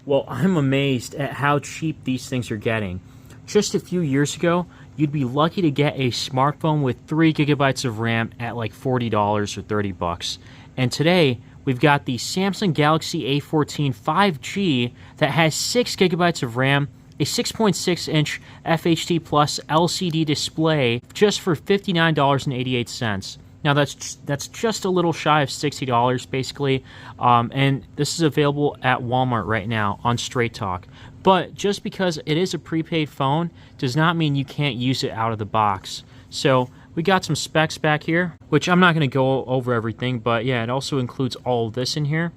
Well, I'm amazed at how cheap these things are getting. Just a few years ago, you'd be lucky to get a smartphone with 3 gigabytes of RAM at like $40 or $30. And today, we've got the Samsung Galaxy A14 5G that has 6 gigabytes of RAM, a 6.6-inch FHD Plus LCD display just for $59.88. Now that's just a little shy of $60 basically, and this is available at Walmart right now on Straight Talk. But just because it is a prepaid phone does not mean you can't use it out of the box. So we got some specs back here, which I'm not going to go over everything, but yeah, it also includes all of this in here.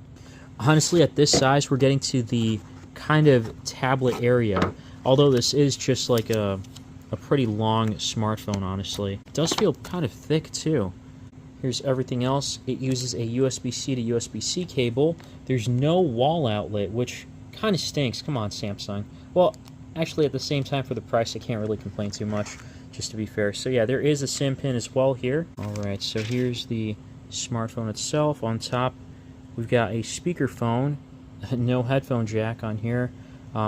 Honestly, at this size, we're getting to the kind of tablet area, although this is just like a pretty long smartphone, honestly. It does feel kind of thick too. Here's everything else. It uses a USB-C to USB-C cable. There's no wall outlet, which kind of stinks. Come on, Samsung. Well, actually, at the same time, for the price, I can't really complain too much, just to be fair. So yeah, there is a SIM pin as well here. Alright, so here's the smartphone itself. On top, we've got a speakerphone, no headphone jack on here.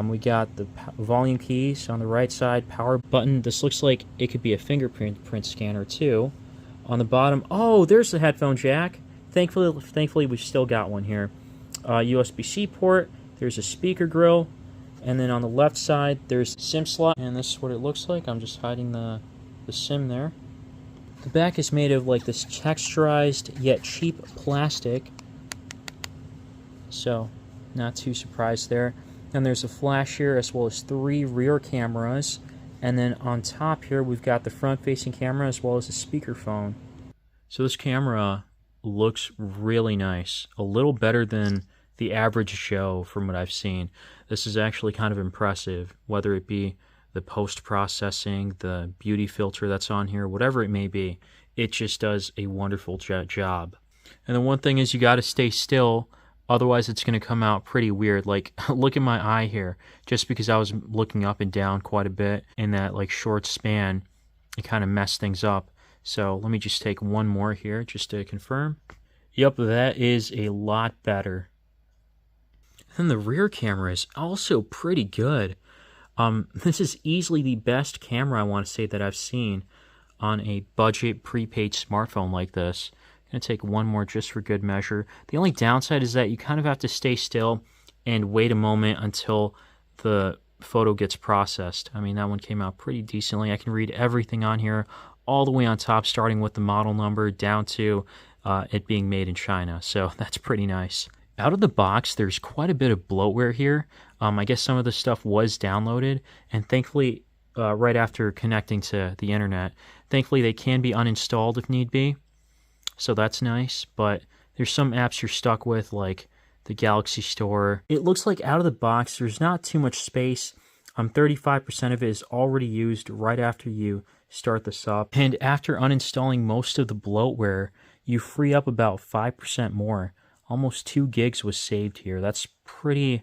We got the volume keys on the right side, power button. This looks like it could be a fingerprint scanner too. On the bottom, oh, there's the headphone jack. Thankfully, we've still got one here. USB-C port, there's a speaker grill, and then on the left side, there's SIM slot, and this is what it looks like. I'm just hiding the SIM there. The back is made of like this texturized yet cheap plastic, so not too surprised there. And there's a flash here, as well as 3 rear cameras. And then on top here, we've got the front-facing camera as well as a speakerphone. So this camera looks really nice. A little better than the average Joe from what I've seen. This is actually kind of impressive, whether it be the post-processing, the beauty filter that's on here, whatever it may be. It just does a wonderful job. And the one thing is you got to stay still. Otherwise, it's going to come out pretty weird. Like, look at my eye here. Just because I was looking up and down quite a bit in that, like, short span, it kind of messed things up. So let me just take one more here just to confirm. Yep, that is a lot better. And the rear camera is also pretty good. This is easily the best camera, I want to say, that I've seen on a budget prepaid smartphone like this. Gonna take one more just for good measure. The only downside is that you kind of have to stay still and wait a moment until the photo gets processed. I mean, that one came out pretty decently. I can read everything on here, all the way on top, starting with the model number down to it being made in China. So that's pretty nice. Out of the box, there's quite a bit of bloatware here. I guess some of the stuff was downloaded, and thankfully, right after connecting to the internet, thankfully they can be uninstalled if need be. So that's nice, but there's some apps you're stuck with, like the Galaxy Store. It looks like out of the box, there's not too much space. 35% of it is already used right after you start this up. And after uninstalling most of the bloatware, you free up about 5% more. Almost 2 gigs was saved here. That's pretty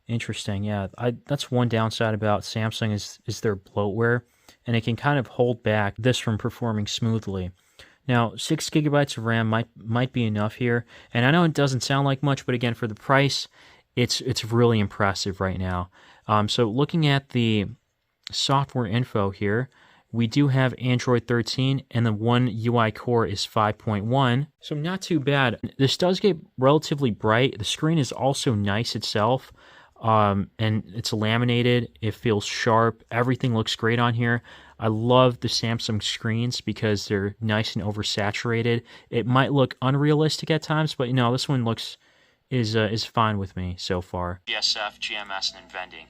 interesting. Yeah, that's one downside about Samsung is their bloatware, and it can kind of hold back this from performing smoothly. Now, 6 gigabytes of RAM might be enough here, and I know it doesn't sound like much, but again, for the price, it's really impressive right now. So looking at the software info here, we do have Android 13, and the One UI core is 5.1, so not too bad. This does get relatively bright. The screen is also nice itself, and it's laminated. It feels sharp. Everything looks great on here. I love the Samsung screens because they're nice and oversaturated. It might look unrealistic at times, but you know, this one is fine with me so far. GSF, GMS, and vending.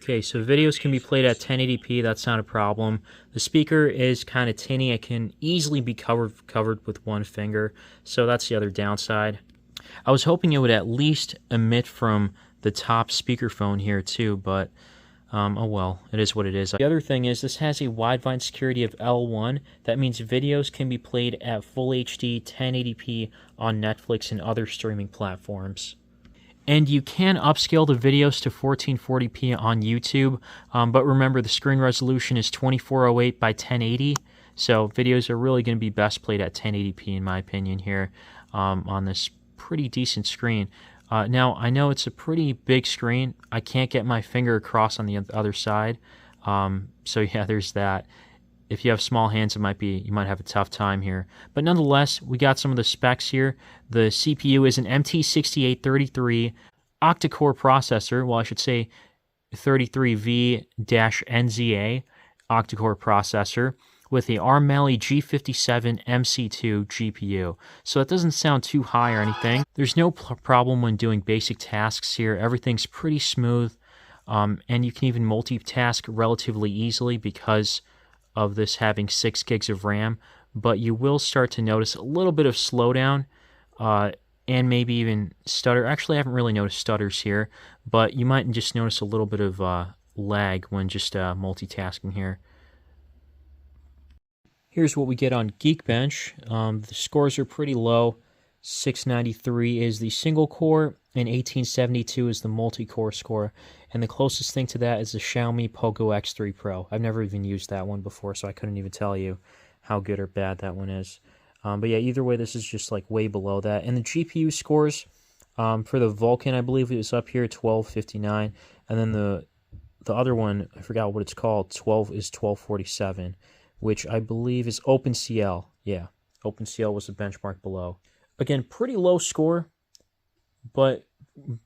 Okay, so videos can be played at 1080p. That's not a problem. The speaker is kind of tinny. It can easily be covered with one finger, so that's the other downside. I was hoping it would at least emit from the top speakerphone here too, but oh well, it is what it is. The other thing is this has a wideband security of L1. That means videos can be played at full HD 1080p on Netflix and other streaming platforms. And you can upscale the videos to 1440p on YouTube, but remember the screen resolution is 2408 by 1080, so videos are really going to be best played at 1080p in my opinion here on this pretty decent screen. Now, I know it's a pretty big screen. I can't get my finger across on the other side. So yeah, there's that. If you have small hands, you might have a tough time here. But nonetheless, we got some of the specs here. The CPU is an MT6833 octa-core processor. Well, I should say 33V-NZA octa-core processor with a ARM Mali G57 MC2 GPU. So that doesn't sound too high or anything. There's no problem when doing basic tasks here. Everything's pretty smooth, and you can even multitask relatively easily because of this having 6 gigs of RAM, but you will start to notice a little bit of slowdown and maybe even stutter. Actually, I haven't really noticed stutters here, but you might just notice a little bit of lag when just multitasking here. Here's what we get on Geekbench. The scores are pretty low. 693 is the single core, and 1872 is the multi-core score. And the closest thing to that is the Xiaomi Poco X3 Pro. I've never even used that one before, so I couldn't even tell you how good or bad that one is. But yeah, either way, this is just like way below that. And the GPU scores for the Vulkan, I believe it was up here, 1259. And then the other one, I forgot what it's called, 1247, which I believe is OpenCL. Yeah, OpenCL was the benchmark below. Again, pretty low score, but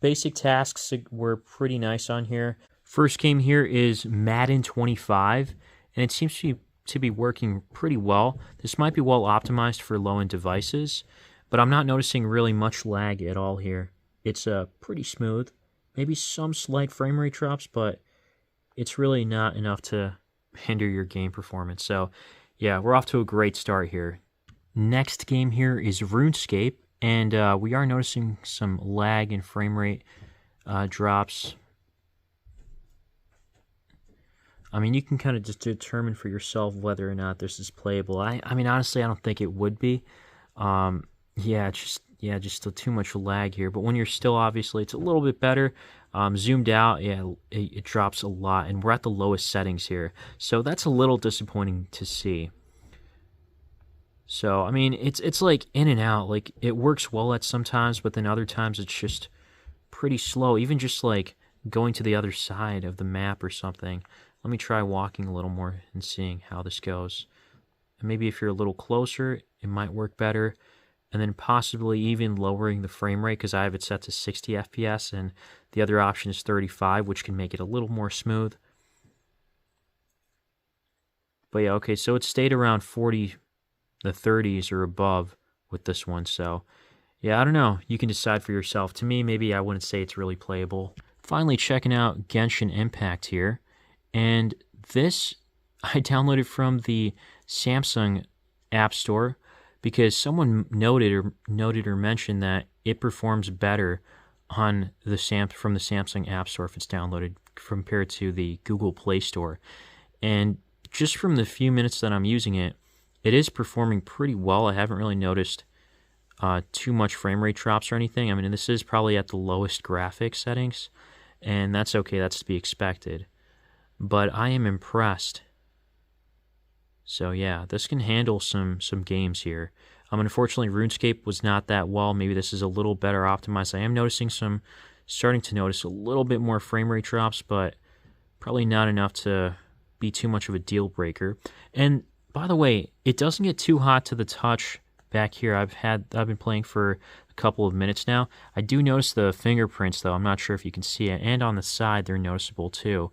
basic tasks were pretty nice on here. First game here is Madden 25, and it seems to be working pretty well. This might be well optimized for low-end devices, but I'm not noticing really much lag at all here. It's pretty smooth. Maybe some slight frame rate drops, but it's really not enough to hinder your game performance. So yeah, we're off to a great start here. Next game here is RuneScape, and we are noticing some lag and frame rate drops. I mean, you can kind of just determine for yourself whether or not this is playable. I mean, honestly, I don't think it would be. Just still too much lag here. But when you're still, obviously, it's a little bit better. Zoomed out, yeah, it drops a lot, and we're at the lowest settings here. So that's a little disappointing to see. So, I mean, it's like in and out. Like, it works well at some times, but then other times it's just pretty slow. Even just, like, going to the other side of the map or something. Let me try walking a little more and seeing how this goes. And maybe if you're a little closer, it might work better. And then possibly even lowering the frame rate, because I have it set to 60 FPS, and the other option is 35, which can make it a little more smooth. But yeah, okay, so it stayed around 40... the 30s or above with this one. So yeah, I don't know. You can decide for yourself. To me, maybe I wouldn't say it's really playable. Finally, checking out Genshin Impact here. And this I downloaded from the Samsung App Store because someone noted or mentioned that it performs better on from the Samsung App Store if it's downloaded compared to the Google Play Store. And just from the few minutes that I'm using it, it is performing pretty well. I haven't really noticed too much frame rate drops or anything. I mean, this is probably at the lowest graphics settings, and that's okay. That's to be expected. But I am impressed. So yeah, this can handle some games here. Unfortunately, RuneScape was not that well. Maybe this is a little better optimized. I am starting to notice a little bit more frame rate drops, but probably not enough to be too much of a deal breaker. And by the way, it doesn't get too hot to the touch back here. I've been playing for a couple of minutes now. I do notice the fingerprints, though. I'm not sure if you can see it. And on the side, they're noticeable too,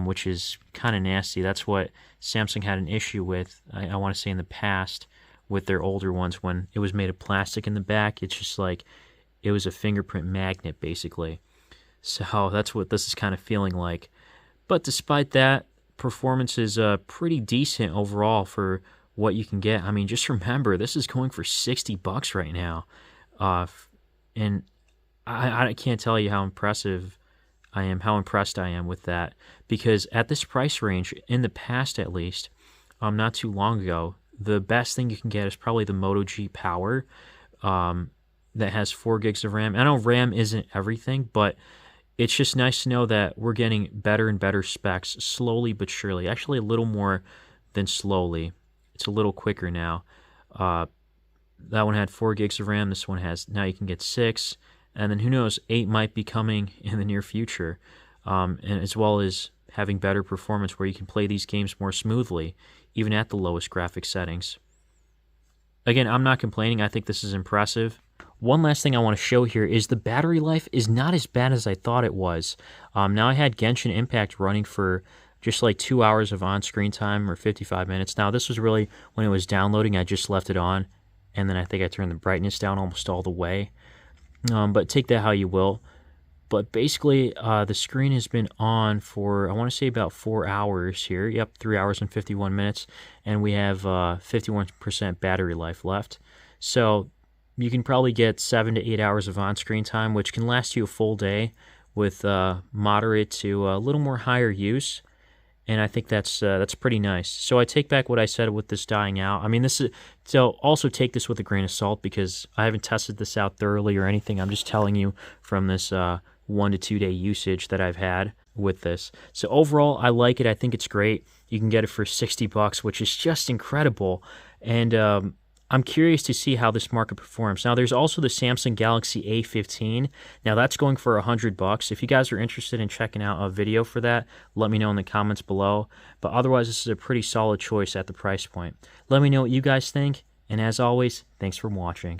which is kind of nasty. That's what Samsung had an issue with, I want to say, in the past with their older ones when it was made of plastic in the back. It's just like it was a fingerprint magnet, basically. So that's what this is kind of feeling like. But despite that, performance is pretty decent overall for what you can get. I mean, just remember, this is going for $60 right now. And I can't tell you how impressed I am with that. Because at this price range, in the past at least, not too long ago, the best thing you can get is probably the Moto G Power that has 4 gigs of RAM. I know RAM isn't everything, but it's just nice to know that we're getting better and better specs slowly but surely. Actually, a little more than slowly. It's a little quicker now. That one had 4 gigs of RAM. This one has, now you can get 6. And then who knows, 8 might be coming in the near future, and as well as having better performance where you can play these games more smoothly, even at the lowest graphic settings. Again, I'm not complaining. I think this is impressive. One last thing I want to show here is the battery life is not as bad as I thought it was. Now, I had Genshin Impact running for just like 2 hours of on-screen time or 55 minutes. Now, this was really when it was downloading. I just left it on, and then I think I turned the brightness down almost all the way. But take that how you will. But basically, the screen has been on for, I want to say, about 4 hours here. Yep, 3 hours and 51 minutes. And we have 51% battery life left. So you can probably get 7 to 8 hours of on-screen time, which can last you a full day with moderate to a little more higher use. And I think that's pretty nice. So I take back what I said with this dying out. I mean, so also take this with a grain of salt because I haven't tested this out thoroughly or anything. I'm just telling you from this 1 to 2 day usage that I've had with this. So overall, I like it. I think it's great. You can get it for $60, which is just incredible. And I'm curious to see how this market performs. Now, there's also the Samsung Galaxy A14. Now, that's going for $100. If you guys are interested in checking out a video for that, let me know in the comments below. But otherwise, this is a pretty solid choice at the price point. Let me know what you guys think. And as always, thanks for watching.